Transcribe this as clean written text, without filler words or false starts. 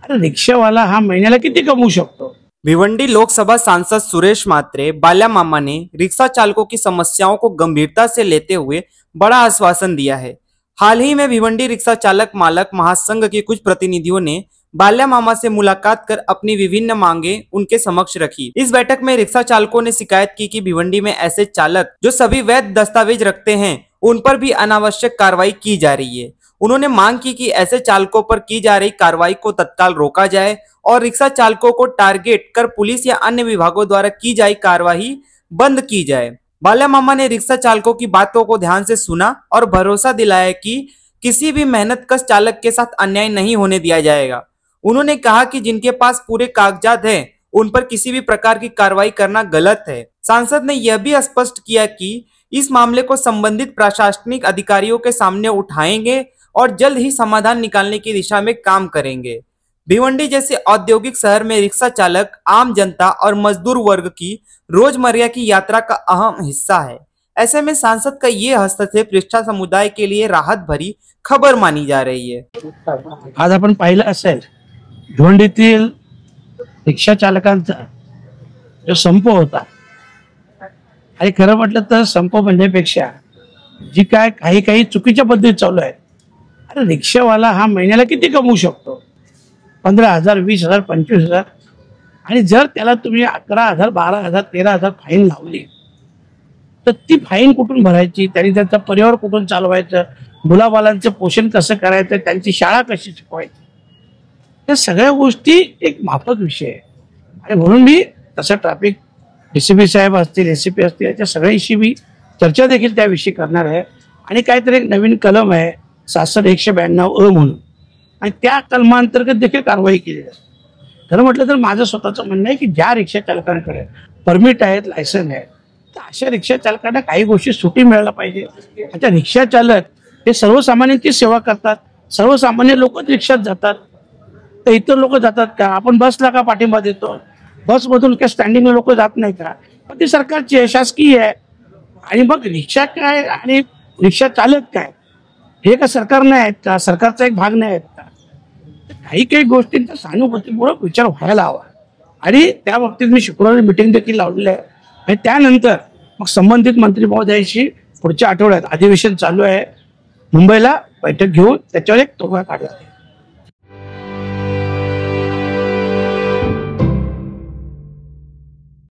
अरे रिक्षावाला हा महिन्याला किती कमवू शकतो? भिवंडी लोकसभा सांसद सुरेश मात्रे बाल्या मामा ने रिक्शा चालकों की समस्याओं को गंभीरता से लेते हुए बड़ा आश्वासन दिया है। हाल ही में भिवंडी रिक्शा चालक मालक महासंघ के कुछ प्रतिनिधियों ने बाल्या मामा से मुलाकात कर अपनी विभिन्न मांगे उनके समक्ष रखी। इस बैठक में रिक्शा चालकों ने शिकायत की कि भिवंडी में ऐसे चालक जो सभी वैध दस्तावेज रखते हैं उन पर भी अनावश्यक कार्रवाई की जा रही है। उन्होंने मांग की कि ऐसे चालकों पर की जा रही कार्रवाई को तत्काल रोका जाए और रिक्शा चालकों को टारगेट कर पुलिस या अन्य विभागों द्वारा की जाए कार्रवाई बंद की जाए। बाल्या मामा ने रिक्शा चालकों की बातों को ध्यान से सुना और भरोसा दिलाया कि किसी भी मेहनतकश चालक के साथ अन्याय नहीं होने दिया जाएगा। उन्होंने कहा कि जिनके पास पूरे कागजात हैं उन पर किसी भी प्रकार की कार्रवाई करना गलत है। सांसद ने यह भी स्पष्ट किया कि इस मामले को संबंधित प्रशासनिक अधिकारियों के सामने उठाएंगे और जल्द ही समाधान निकालने की दिशा में काम करेंगे। भिवंडी जैसे औद्योगिक शहर में रिक्शा चालक आम जनता और मजदूर वर्ग की रोजमर्रा की यात्रा का अहम हिस्सा है। ऐसे में सांसद का ये हस्तक्षेप रिक्शा समुदाय के लिए राहत भरी खबर मानी जा रही है। आज आपण पाहिलं असेल भिवंडीतील रिक्षा चालकांचा जो संप होता आणि खरं म्हटलं तर संप म्हणण्यापेक्षा जी काय काही चुकीच्या पद्धती चालू आहे। अरे रिक्षावाला हा महिन्याला किती कमवू शकतो? 15,000, 20,000, 25,000 आणि जर त्याला तुम्ही 11,000, 12,000, 13,000 फाईन लावली तर ती फाईन कुठून भरायची? त्यांनी त्यांचा परिवार कुठून चालवायचं? मुलाबालांचं पोषण कसं करायचं? त्यांची शाळा कशी शिकवायची? या सगळ्या गोष्टी एक माफक विषय आहे आणि म्हणून मी तसं ट्रॅफिक डीसीपी साहेब असतील, एसीपी असतील, याच्या सगळ्यांशी मी चर्चा देखील त्याविषयी करणार आहे आणि काहीतरी एक नवीन कलम आहे 66-192 म्हणून आणि त्या कलमांतर्गत देखील कारवाई केली जाते। खरं म्हटलं तर माझं स्वतःचं म्हणणं आहे की ज्या रिक्षा चालकांकडे परमिट आहेत, लायसन आहे, तर अशा रिक्षा चालकांना काही गोष्टी सुटी मिळायला पाहिजे। आता रिक्षा चालक हे सर्वसामान्यांची सेवा करतात, सर्वसामान्य लोक रिक्षात जातात, तर इतर लोक जातात का? आपण बसला का पाठिंबा देतो? बसमधून काय स्टँडिंग लोक जात नाही का? पण ती सरकारची आहे, शासकीय आहे। आणि मग रिक्षा काय आणि रिक्षा चालक काय हे का सरकार नाही आहेत का? सरकारचा एक भाग नाही आहेत का? काही गोष्टींचा सहानुभूतीपूर्वक विचार व्हायला हवा आणि त्या बाबतीत मी शुक्रवारी मीटिंग देखील लावलेली आहे आणि त्यानंतर मग संबंधित मंत्री महोदयांशी पुढच्या आठवड्यात अधिवेशन चालू आहे, मुंबईला बैठक घेऊन त्याच्यावर एक तोडगा काढला आहे।